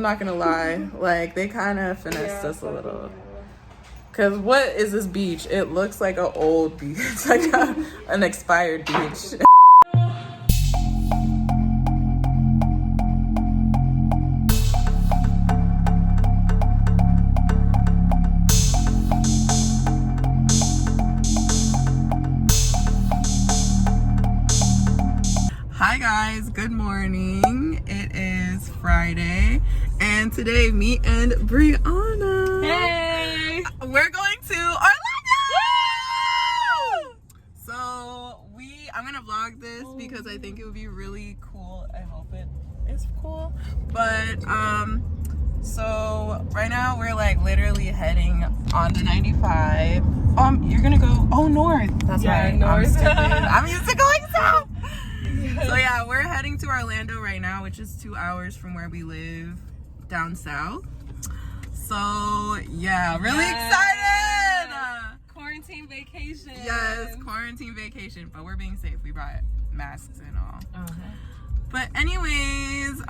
I'm not gonna lie, like they kind of finessed us a little. Cause what is this beach? It looks like an old beach. It's like an expired beach. Hi guys, good morning. It is Friday, and today me and Brianna, hey, we're going to Orlando. So I'm gonna vlog this because I think it would be really cool. I hope it is cool. But so right now we're like literally heading on the 95. You're gonna go north. That's right. North. I'm used to going south. So yeah, we're heading to Orlando right now, which is 2 hours from where we live down south. So yeah, really excited. Quarantine vacation. Yes, quarantine vacation, but we're being safe. We brought masks and all. Uh-huh. But anyways,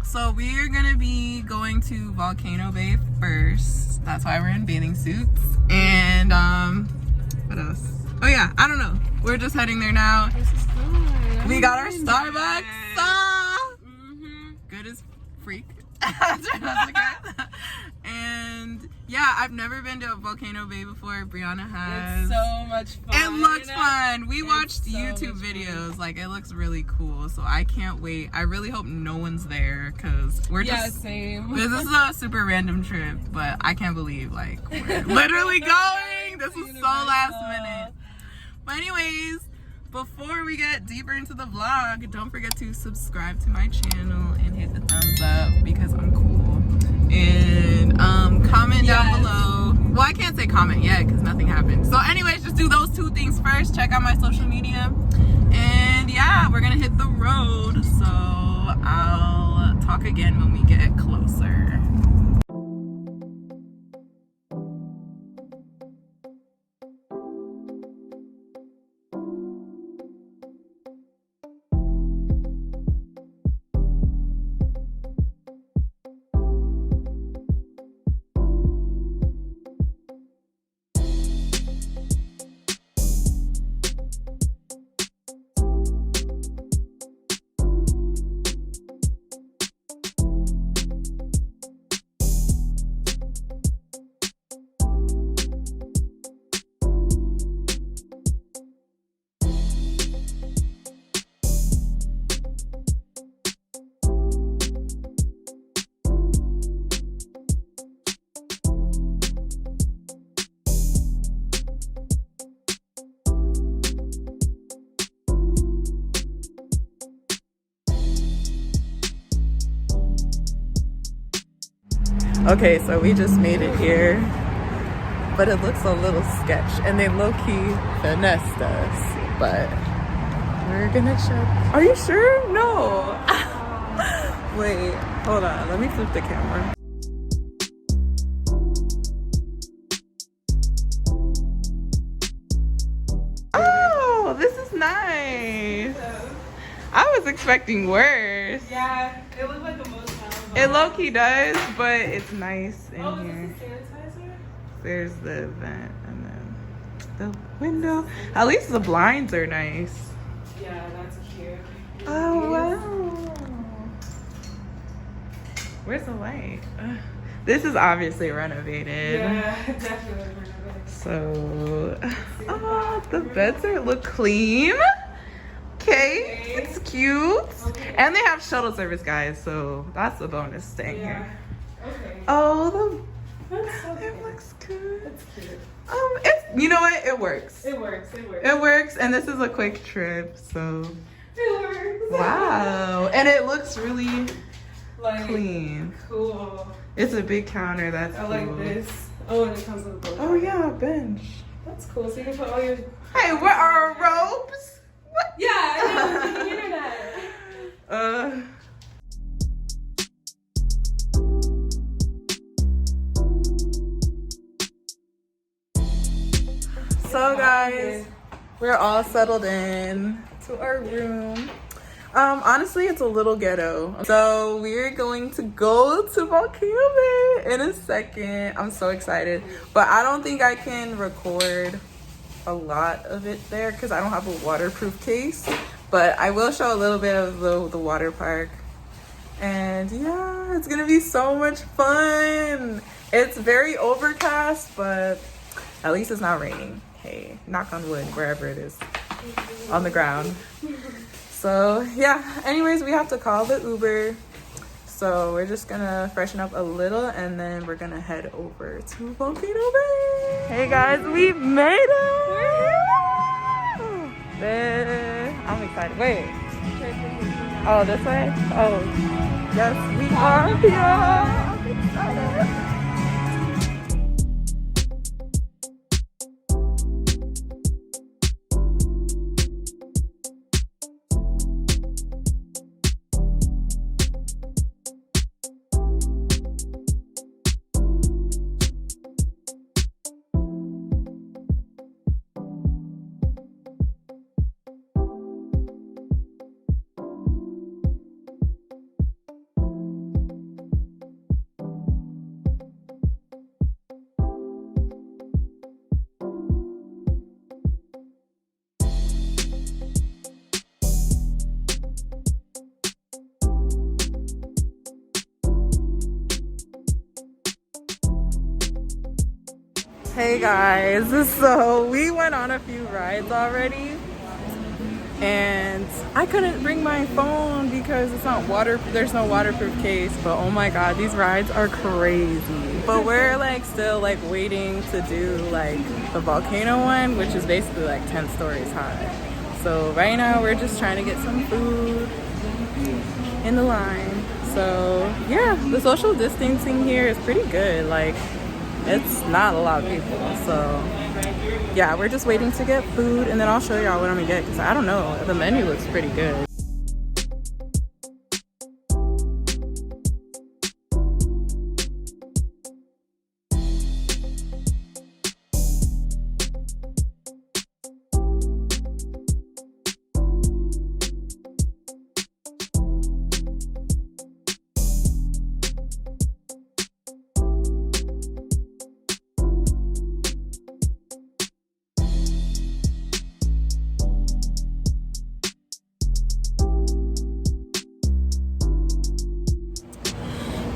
so we're gonna be going to Volcano Bay first. That's why we're in bathing suits. And what else? Oh yeah, I don't know. We're just heading there now. This is good. We got our Starbucks. Good as freak. And yeah, I've never been to Volcano Bay before. Brianna has. It's so much fun. It looks fun. We watched YouTube videos. Like, it looks really cool. So I can't wait. I really hope no one's there because we're just. Same. This is a super random trip, but I can't believe like we're literally going. This is so last minute. But anyways, before we get deeper into the vlog, don't forget to subscribe to my channel and hit the thumbs up because I'm cool. And comment down below. Well, I can't say comment yet because nothing happened. So anyways, just do those two things first. Check out my social media. And yeah, we're gonna hit the road. So I'll talk again when we get closer. Okay, so we just made it here, but it looks a little sketch, and they low-key finessed us, but we're gonna check. Are you sure? No. Wait, hold on, let me flip the camera. Oh, this is nice. I was expecting worse. Yeah, it looked like the most. It low-key does, but it's nice in here. This is sanitizer? There's the vent and then the window. At least the blinds are nice. Yeah, that's cute. Oh, wow. Where's the light? This is obviously renovated. Yeah, definitely renovated. So, oh, the beds look clean. Okay, it's cute. Okay. And they have shuttle service, guys, so that's a bonus staying here. Okay. Oh, That's so it looks good. That's cute. You know what? It works. It works. It works. It works, and this is a quick trip, so. It works. Wow, and it looks really like, clean. Cool. It's a big counter. That's cool. I like this. Oh, and it comes with a book. Oh yeah, a bench. That's cool. So you can put all your. Hey, where are our robes? What? Yeah, I know. The internet. So guys, we're all settled in to our room. Honestly, it's a little ghetto. So we're going to go to Volcano Bay in a second. I'm so excited, but I don't think I can record a lot of it there because I don't have a waterproof case, but I will show a little bit of the water park. And yeah, it's gonna be so much fun. It's very overcast, but at least it's not raining. Hey, knock on wood, wherever it is on the ground. So yeah, anyways, we have to call the Uber. So we're just gonna freshen up a little and then we're gonna head over to Volcano Bay. Hey guys, we made it! I'm excited. Wait. Oh, this way? Oh, yes, we are here. I'm excited. Hey guys, so we went on a few rides already and I couldn't bring my phone because it's not there's no waterproof case, but oh my god, these rides are crazy. But we're like still like waiting to do like the volcano one, which is basically like 10 stories high. So right now we're just trying to get some food in the line. So yeah, the social distancing here is pretty good. Like, it's not a lot of people, so yeah, we're just waiting to get food and then I'll show y'all what I'm gonna get because I don't know, the menu looks pretty good.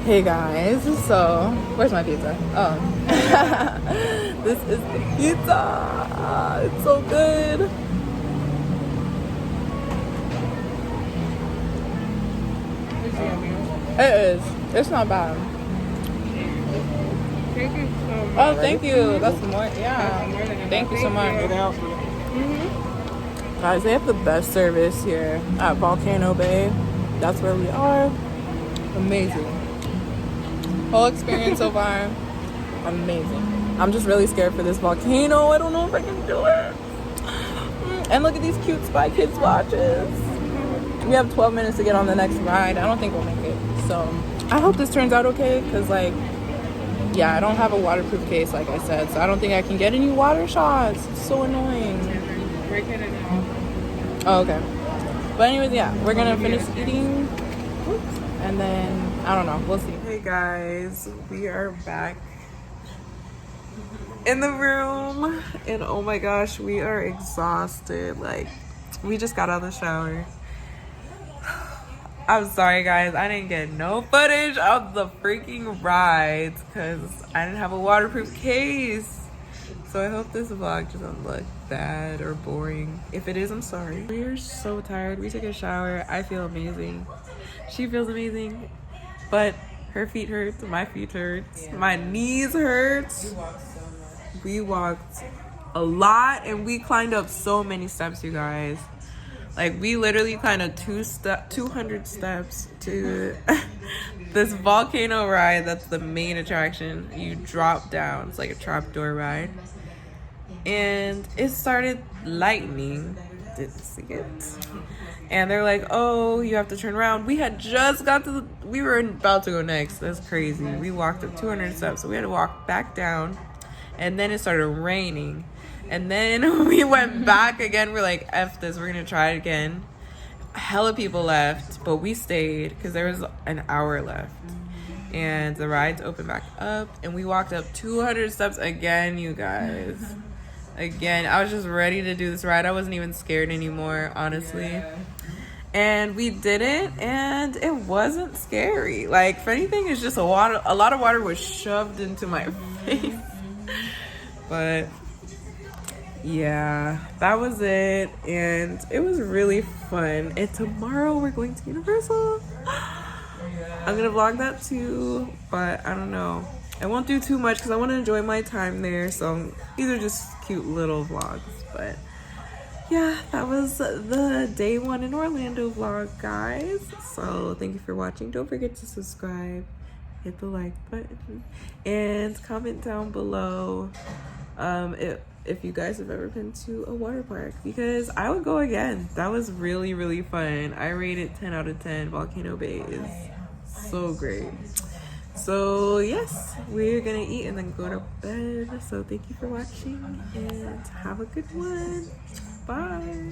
Hey guys, so where's my pizza? Oh, this is the pizza. It's so good. It is. It's not bad. Thank you so much. Oh, thank you. That's more. Yeah. Thank you so much. Guys, they have the best service here at Volcano Bay. That's where we are. Amazing. Whole experience so far, amazing. I'm just really scared for this volcano. I don't know if I can do it. And look at these cute Spy Kids watches. We have 12 minutes to get on the next ride. I don't think we'll make it. So I hope this turns out okay because, like, yeah, I don't have a waterproof case, like I said. So I don't think I can get any water shots. It's so annoying. Oh, okay. But anyways, yeah, we're going to finish eating. And then, I don't know. We'll see. Hey guys, we are back in the room. And oh my gosh, we are exhausted. Like, we just got out of the shower. I'm sorry guys, I didn't get no footage of the freaking rides because I didn't have a waterproof case. So I hope this vlog doesn't look bad or boring. If it is, I'm sorry. We are so tired. We took a shower. I feel amazing. She feels amazing. But her feet hurt, my feet hurt, my knees hurt. We walked a lot and we climbed up so many steps, you guys. Like, we literally climbed up 200 steps to this volcano ride. That's the main attraction. You drop down. It's like a trapdoor ride. And it started lightning. Didn't see it. And they're like, oh, you have to turn around. We had just got to we were about to go next. That's crazy. We walked up 200 steps. So we had to walk back down. And then it started raining. And then we went back again. We're like, F this, we're gonna try it again. hella people left, but we stayed because there was an hour left. And the rides opened back up, and we walked up 200 steps again, you guys. Again, I was just ready to do this ride. I wasn't even scared anymore, honestly. Yeah. And we did it, and it wasn't scary. Like, if anything, it's just a lot of water was shoved into my face. But yeah, that was it, and it was really fun. And tomorrow we're going to Universal. I'm gonna vlog that too, but I don't know. I won't do too much because I want to enjoy my time there. So these are just cute little vlogs. But yeah, that was the day 1 in Orlando vlog, guys. So thank you for watching. Don't forget to subscribe, hit the like button, and comment down below if you guys have ever been to a water park, because I would go again. That was really, really fun. I rate it 10 out of 10. Volcano Bay is so great. So yes, we're gonna eat and then go to bed. So thank you for watching and have a good one. Bye.